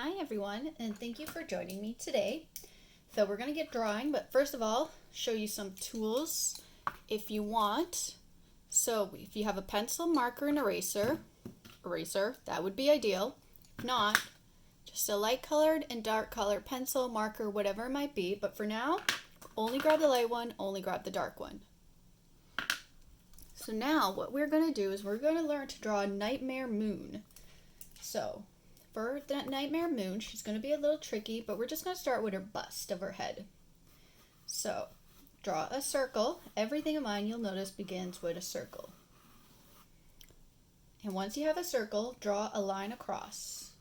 Hi everyone, and thank you for joining me today. So we're going to get drawing, but first of all, show you some tools if you want. So if you have a pencil, marker, and eraser, that would be ideal. If not, just a light colored and dark colored pencil, marker, whatever it might be. But for now, only grab the light one, only grab the dark one. So now what we're going to do is we're going to learn to draw a nightmare moon. So for the nightmare moon, she's going to be a little tricky, but we're just going to start with her bust of her head. So draw a circle. Everything of mine, you'll notice, begins with a circle. And once you have a circle, draw a line across.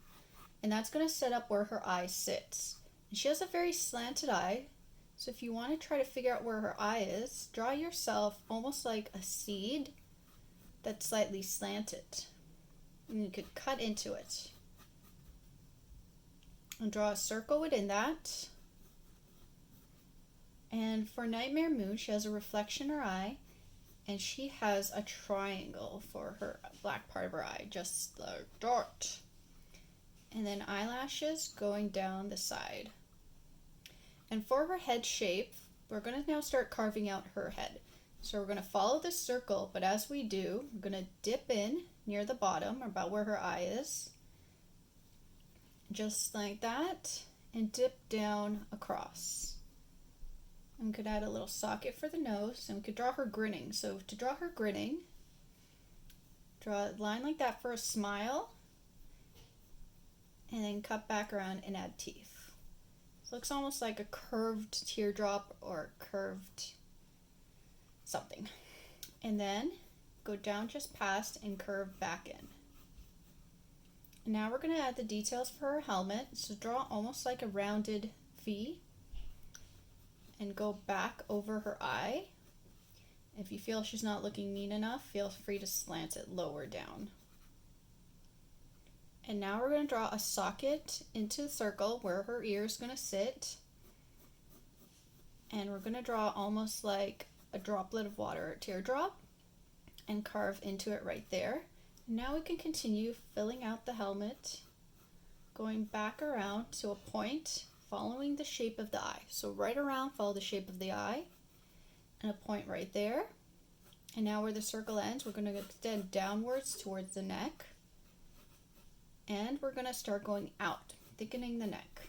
And that's going to set up where her eye sits. And she has a very slanted eye, so if you want to try to figure out where her eye is, draw yourself almost like a seed that's slightly slanted. And you could cut into it. And draw a circle within that. And for Nightmare Moon, she has a reflection in her eye, and she has a triangle for her black part of her eye, just like that. And then eyelashes going down the side. And for her head shape, we're going to now start carving out her head. So we're going to follow this circle, but as we do, we're going to dip in near the bottom, about where her eye is. Just like that, and dip down across. And we could add a little socket for the nose, and we could draw her grinning. So to draw her grinning, draw a line like that for a smile, and then cut back around and add teeth. So it looks almost like a curved teardrop or curved something. And then go down just past and curve back in. Now we're going to add the details for her helmet. So draw almost like a rounded V and go back over her eye. If you feel she's not looking neat enough, feel free to slant it lower down. And now we're going to draw a socket into the circle where her ear is going to sit. And we're going to draw almost like a droplet of water, a teardrop, and carve into it right there. Now we can continue filling out the helmet, going back around to a point, following the shape of the eye. So right around, follow the shape of the eye, and a point right there. And now where the circle ends, we're going to extend downwards towards the neck. And we're going to start going out, thickening the neck.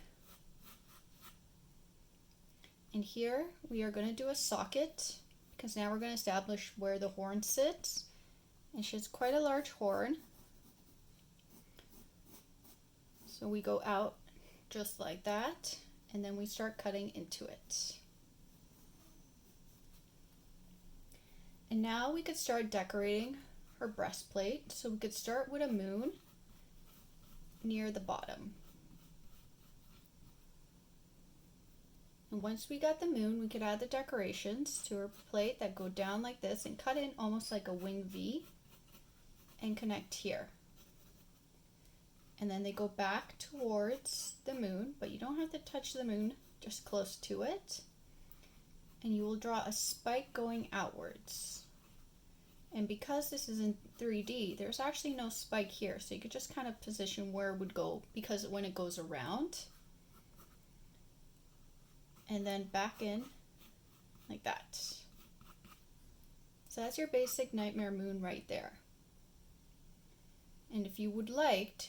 And here we are going to do a socket, because now we're going to establish where the horn sits. And she has quite a large horn. So we go out just like that, and then we start cutting into it. And now we could start decorating her breastplate. So we could start with a moon near the bottom. And once we got the moon, we could add the decorations to her plate that go down like this and cut in almost like a wing V and connect here. And then they go back towards the moon, but you don't have to touch the moon, just close to it. And you will draw a spike going outwards. And because this is in 3D, there's actually no spike here, so you could just kind of position where it would go, because when it goes around, and then back in like that. So that's your basic Nightmare Moon right there. And if you would like to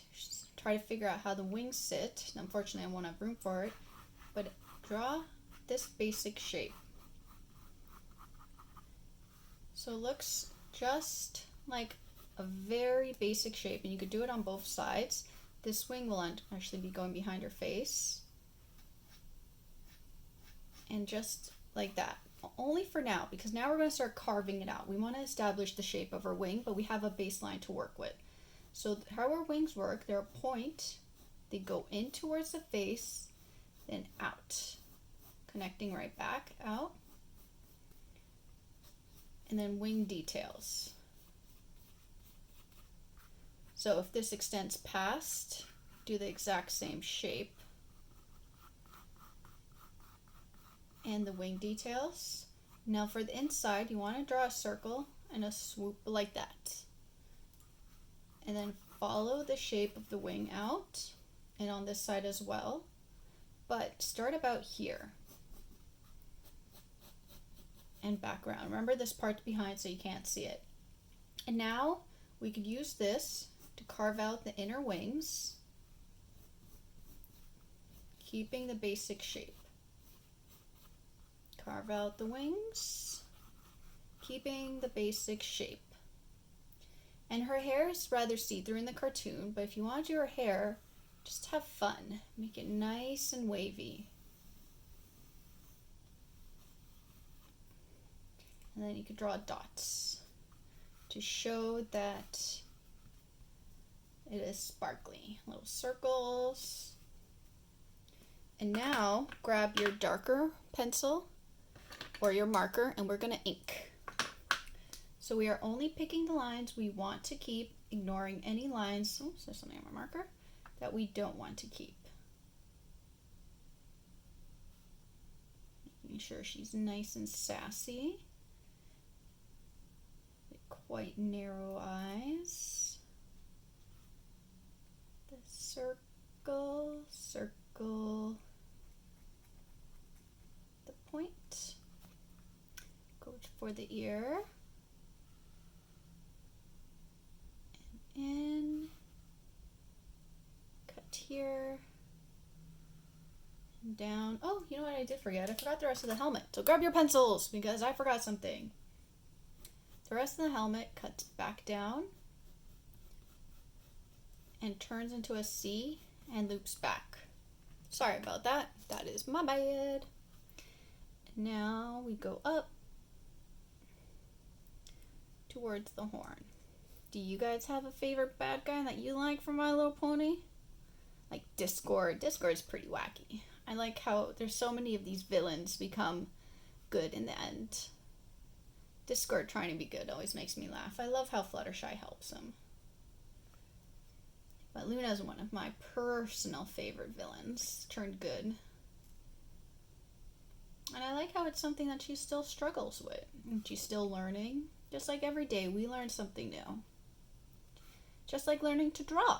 try to figure out how the wings sit, unfortunately I won't have room for it, but draw this basic shape. So it looks just like a very basic shape, and you could do it on both sides. This wing will actually be going behind her face. And just like that. Only for now, because now we're going to start carving it out. We want to establish the shape of her wing, but we have a baseline to work with. So how our wings work, they're a point, they go in towards the face, then out, connecting right back out, and then wing details. So if this extends past, do the exact same shape, and the wing details. Now for the inside, you want to draw a circle and a swoop like that. And then follow the shape of the wing out and on this side as well, but start about here and back around. Remember, this part's behind so you can't see it. And now we could use this to carve out the inner wings, keeping the basic shape. Carve out the wings, keeping the basic shape. And her hair is rather see-through in the cartoon, but if you want to do her hair, just have fun. Make it nice and wavy. And then you could draw dots to show that it is sparkly. Little circles. And now grab your darker pencil or your marker, and we're going to ink. So we are only picking the lines we want to keep, ignoring any lines, oops, there's something on my marker, that we don't want to keep. Making sure she's nice and sassy. Quite narrow eyes. The circle, circle, the point. Go for the ear. And in. Cut here. And down. Oh, you know what I did forget? I forgot the rest of the helmet. So grab your pencils because I forgot something. The rest of the helmet cuts back down and turns into a C and loops back. Sorry about that. That is my bad. Now we go up towards the horn. Do you guys have a favorite bad guy that you like from My Little Pony? Like Discord. Discord's pretty wacky. I like how there's so many of these villains become good in the end. Discord trying to be good always makes me laugh. I love how Fluttershy helps him. But Luna's one of my personal favorite villains. Turned good. And I like how it's something that she still struggles with. And she's still learning. Just like every day, we learn something new. Just like learning to draw.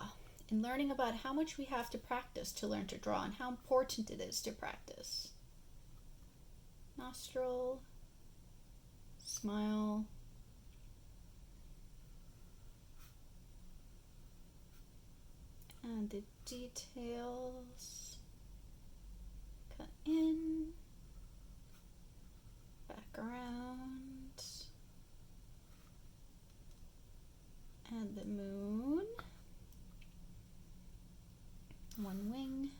And learning about how much we have to practice to learn to draw. And how important it is to practice. Nostril. Smile. And the details. Cut in. Back around. And the moon. One wing.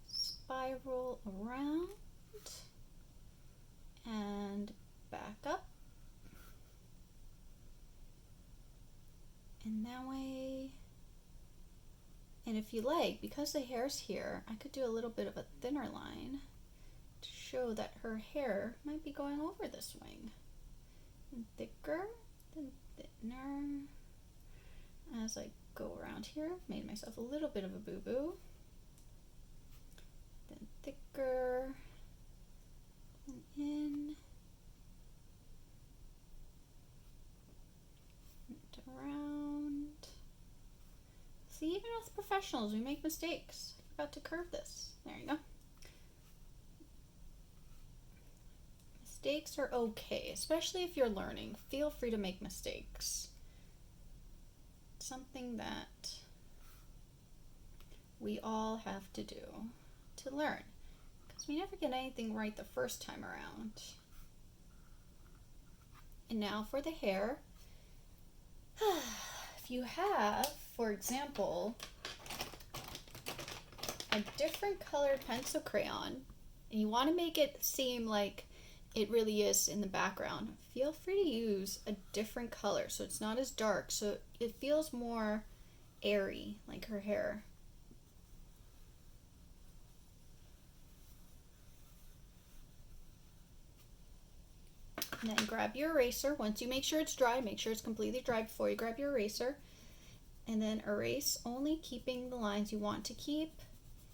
Spiral around. And back up. And that way. And if you like, because the hair's here, I could do a little bit of a thinner line to show that her hair might be going over this wing. And thicker, then thinner. As I go around here, made myself a little bit of a boo-boo. Then thicker. And in. And around. See, even with professionals, we make mistakes. I forgot to curve this. There you go. Mistakes are okay, especially if you're learning. Feel free to make mistakes. It's something that we all have to do to learn. Because we never get anything right the first time around. And now for the hair. If you have, for example, a different colored pencil crayon, and you want to make it seem like it really is in the background, feel free to use a different color so it's not as dark, so it feels more airy, like her hair. And then grab your eraser. Once you make sure it's dry, make sure it's completely dry before you grab your eraser. And then erase, only keeping the lines you want to keep,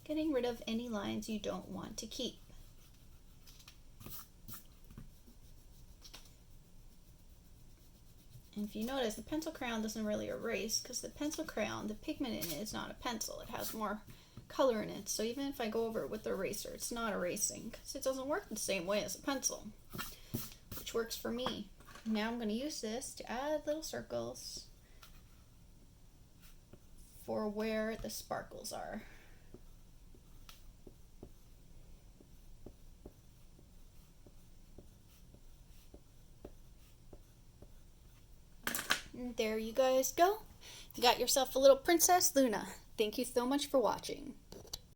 getting rid of any lines you don't want to keep. And if you notice, the pencil crayon doesn't really erase because the pencil crayon, the pigment in it is not a pencil. It has more color in it. So even if I go over it with the eraser, it's not erasing because it doesn't work the same way as a pencil, which works for me. Now I'm going to use this to add little circles for where the sparkles are. And there you guys go. You got yourself a little Princess Luna. Thank you so much for watching.